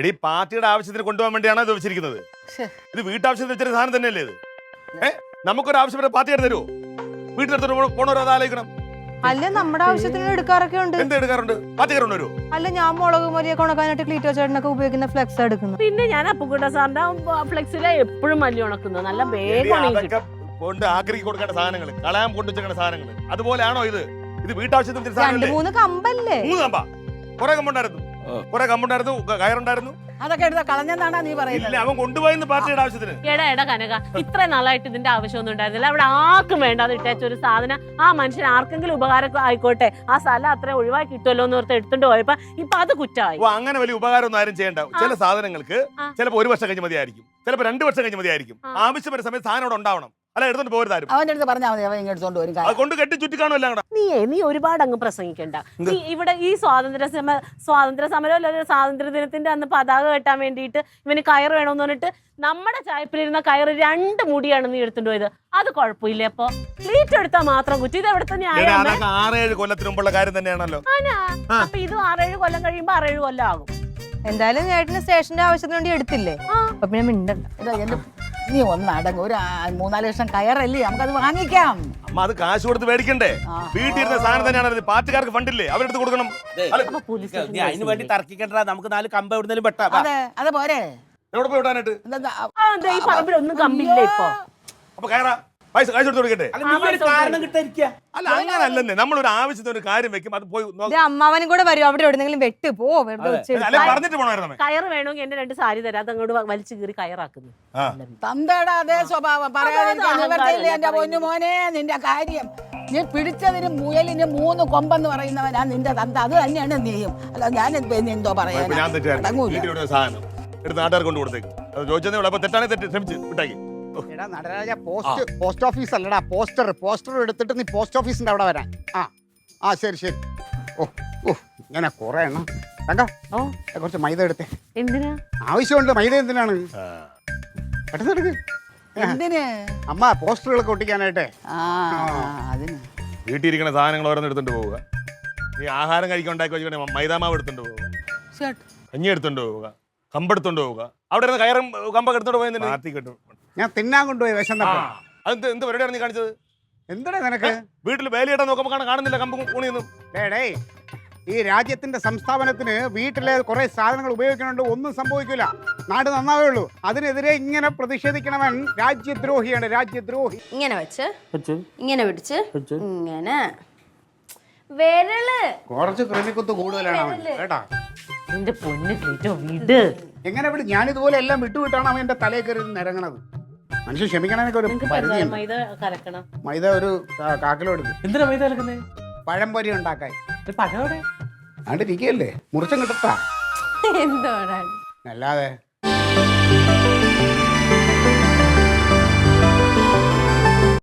എടി പാർട്ടിയുടെ ആവശ്യത്തിന് കൊണ്ടുപോകാൻ വേണ്ടിയാണ് ഇത് വെച്ചിരിക്കുന്നത്. ഇത് വീട്ടാവശ്യത്തിന് വെച്ചൊരു സാധനം തന്നെയല്ലേ ഇത്? നമുക്കൊരു ആവശ്യപ്പെട്ട പാർട്ടി എടുത്ത് തരുമോ? വീട്ടിലെടുത്തോട്ട് പോണോരോ അതാലോചിക്കണം. അല്ല നമ്മുടെ ആവശ്യത്തിന് എടുക്കാറൊക്കെ ഉണ്ട്. എന്ത് എടുക്കാറുണ്ട്? പാർട്ടിക്കാരുണ്ട് വരുമോ? അല്ല ഞാൻ മുളക് മല്ലിയൊക്കെ ഉണക്കാനായിട്ട് ക്ലീറ്റോ ചേട്ടനൊക്കെ ഉപയോഗിക്കുന്ന ഫ്ലെക്സ് എടുക്കുന്നു. പിന്നെ ഞാൻ അപ്പുക്കുട്ട സാറിന്റെ ഫ്ലെക്സിലെ എപ്പോഴും മല്ലി ഉണക്കുന്നത് നല്ല വേഗം കൊണ്ട് ആക്രിക്ക് കൊടുക്കേണ്ട സാധനങ്ങൾ, കളയാൻ കൊണ്ടുവച്ചേണ്ട സാധനങ്ങൾ, അതുപോലെയാണോ ഇത്? ഇത് വീട്ടാവശ്യത്തിന് 2-3 കമ്പല്ലേ? 3 കമ്പാ. കുറെ കമ്പുണ്ടായിരുന്നു, കയറുണ്ടായിരുന്നു. അതൊക്കെ എടുത്താ കളഞ്ഞെന്നാണ് നീ പറയുന്നത്. അവൻ കൊണ്ടുപോയെന്ന് പാർട്ടിയുടെ ആവശ്യത്തിന്. എടാ കനക, ഇത്ര നാളായിട്ട് ഇതിന്റെ ആവശ്യമൊന്നും ഉണ്ടായിരുന്നില്ല. അവിടെ ആർക്കും വേണ്ടാതെ ഇട്ടേച്ച ഒരു സാധനം ആ മനുഷ്യൻ ആർക്കെങ്കിലും ഉപകാരം ആയിക്കോട്ടെ, ആ സ്ഥലം അത്ര ഒഴിവാക്കി കിട്ടുമല്ലോ എന്ന് ഓർത്ത് എടുത്തോണ്ട് പോയപ്പോ ഇപ്പൊ അത് കുറ്റമായി. അങ്ങനെ വലിയ ഉപകാരം ഒന്നും ആരും ചെയ്യണ്ട. ചില സാധനങ്ങൾക്ക് ചിലപ്പോ 1 വർഷം കഴിഞ്ഞ് മതിയായിരിക്കും, ചിലപ്പോ 2 വർഷം കഴിഞ്ഞ് മതിയായിരിക്കും. ആവശ്യം വരുന്ന സമയത്ത് സാധനം അവിടെ ഉണ്ടാവണം. അല്ല എടുത്തോണ്ട് പോരുതാരും. അവന്റെ അടുത്ത് പറഞ്ഞാൽ മതി, അവൻ എടുത്തോണ്ട് വരും. കൊണ്ട് കെട്ടി ചുറ്റി കാണുമല്ലോ. നീ ഒരുപാട് അങ്ങ് പ്രസംഗിക്കണ്ട. നീ ഇവിടെ ഈ സ്വാതന്ത്ര്യ സമരം അല്ലെങ്കിൽ സ്വാതന്ത്ര്യ ദിനത്തിന്റെ അന്ന് പതാക കെട്ടാൻ വേണ്ടിയിട്ട് ഇവന് കയറ് വേണമെന്ന് പറഞ്ഞിട്ട് നമ്മുടെ ചായപ്പിലിരുന്ന കയറ് 2 മുടിയാണ് നീ എടുത്തോണ്ട് പോയത്. അത് കുഴപ്പമില്ല. അപ്പൊ ക്ലീറ്റ് എടുത്താൽ മാത്രം കുറ്റി. ഇത് എവിടെ തന്നെ 6-7 കൊല്ലത്തിന് മുമ്പുള്ള കാര്യം തന്നെയാണല്ലോ. അപ്പൊ ഇത് 6-7 കൊല്ലം കഴിയുമ്പോ 6-7 കൊല്ലം ആകും. എന്തായാലും ചേട്ടന് സ്റ്റേഷന്റെ ആവശ്യത്തിന് വേണ്ടി എടുത്തില്ലേ, അപ്പൊ പിന്നെ മിണ്ടണ്ട. നീ ഒന്നടങ്ങ്. ഒരു 3-4 ലക്ഷം കയറല്ലേ, നമുക്കത് വാങ്ങിക്കാം. അമ്മ അത് കാശ് കൊടുത്ത് മേടിക്കണ്ടേ? വീട്ടിലിരുന്ന സാധനം തന്നെയാണ്. പാർട്ടിക്കാർക്ക് ഫണ്ടില്ലേ, അവരെടുത്ത് കൊടുക്കണം. അതിന് വേണ്ടി തർക്കിക്കണ്ട. നമുക്ക് 4 കമ്പ് എവിടുന്നേലും വെട്ടാം. അതെ പോരെ. എവിടെ പോയി വിടാനായിട്ട്? ഈ പറമ്പിലൊന്നും കമ്പില്ല ഇപ്പൊ. അപ്പൊ കയറാ പൈസ കാശ് കൊടുത്ത് കൊടുക്കട്ടെ. കാരണം കിട്ടായിരിക്കുക. അല്ല അങ്ങനല്ലേ, നമ്മളൊരു ആവശ്യത്തിന് ഒരു കാര്യം വെക്കും, അത് പോയി അമ്മാവനും കൂടെ വരും. അവിടെ എവിടെന്നെങ്കിലും വെട്ട് പോ, പറഞ്ഞിട്ട് പോണായിരുന്നു. കയറ് വേണമെങ്കിൽ എന്റെ 2 സാരി തരാം, അത് അങ്ങോട്ട് വലിച്ചു കീറി കയറാക്കുന്നു. തന്തയുടെ അതേ സ്വഭാവം പറയാതിരിക്കാൻ എന്റെ പൊന്നു മോനെ. നിന്റെ കാര്യം നീ പിടിച്ചതിന് മുയലിന് 3 കൊമ്പെന്ന് പറയുന്നവനാ നിന്റെ തന്ത. അത് തന്നെയാണ് നീയും. അല്ല ഞാൻ എന്തോ പറയാ. സാധനം എടുത്ത് നാട്ടുകാർ കൊണ്ട് കൊടുത്തേക്ക്. അത് ചോദിച്ചതേ അപ്പൊ തെറ്റാണെങ്കിൽ തെറ്റ് ശ്രമിച്ച് വിട്ടാക്കി. എടാ നടരാജ, പോസ്റ്റ് ഓഫീസ് അല്ലടാ, പോസ്റ്റർ എടുത്തിട്ട് നീ പോസ്റ്റ് ഓഫീസിന്റെ അവിടെ വരാൻ. ആ ശരി. ഇങ്ങനെ കുറെ എണ്ണം. കുറച്ച് മൈദ എടുത്തേ. എന്തിനാ ആവശ്യമുണ്ട്? മൈദ എന്തിനാണ്? പെട്ടെന്ന് എന്തിന്? അമ്മ പോസ്റ്ററുകളൊക്കെ ഒട്ടിക്കാനായിട്ടേ. അതിന് വീട്ടിലിരിക്കുന്ന സാധനങ്ങൾ ഓരോന്ന് എടുത്തോണ്ട് പോവുക. നീ ആഹാരം കഴിക്കാൻ ഉണ്ടാക്കി വെച്ചിട്ട് മൈദാമാവ് എടുത്തോണ്ട് പോവുക, കഞ്ഞി എടുത്തോണ്ട് പോവുക, കമ്പെടുത്തോണ്ട് പോവുക. അവിടെ ഇരുന്ന് കയറും കമ്പൊക്കെ എടുത്തോണ്ട് പോയെന്ന് പാർട്ടി കിട്ടും. ഞാൻ തിന്നാൻ കൊണ്ടുപോയി വിശന്നപ്പോ. എന്ത് പരിപാടിയാണ് നീ കാണിച്ചത്? എന്താടാ നിനക്ക്? വീട്ടിൽ വേലയിടാൻ നോക്കുമ്പോ കാണുന്നില്ല കമ്പും കൂണിയൊന്നും. ഈ രാജ്യത്തിന്റെ സംസ്ഥാപനത്തിന് വീട്ടിലെ കുറെ സാധനങ്ങൾ ഉപയോഗിക്കുന്നുണ്ട്, ഒന്നും സംഭവിക്കില്ല. നാട് നന്നാവേ ഉള്ളൂ. അതിനെതിരെ ഇങ്ങനെ പ്രതിഷേധിക്കണവൻ രാജ്യദ്രോഹിയാണ്, രാജ്യദ്രോഹി. ഇങ്ങനെ വെച്ച് ഇങ്ങനെ പിടിച്ച് ഇങ്ങനെ വിരല് കുറച്ച് ക്രിമിക്കുത്ത് കൂടുതലാണ് അവൻ കേട്ടാ. എന്റെ പൊന്ന് ക്ലീറ്റോ വിട്. എങ്ങനെ വിട്? ഞാനിതുപോലെ എല്ലാം വിട്ടുവിട്ടാണ് അവൻ എന്റെ തലയിൽ കയറി നിരങ്ങണത്. മനുഷ്യൻ ക്ഷമിക്കണമെന്നൊക്കെ ഒരു പരിധിയുണ്ട്. മൈദ ഒരു കാക്കിലോ എടുക്കും. എന്തിനാ മൈദ കലക്കുന്നേ? പഴംപൊരി ഉണ്ടാക്കാൻ. പഴോടെ ആണ്ടിരിക്കല്ലേ, മുറിച്ചും കിട്ടട്ടാ. എന്തോടാണ് അല്ലാതെ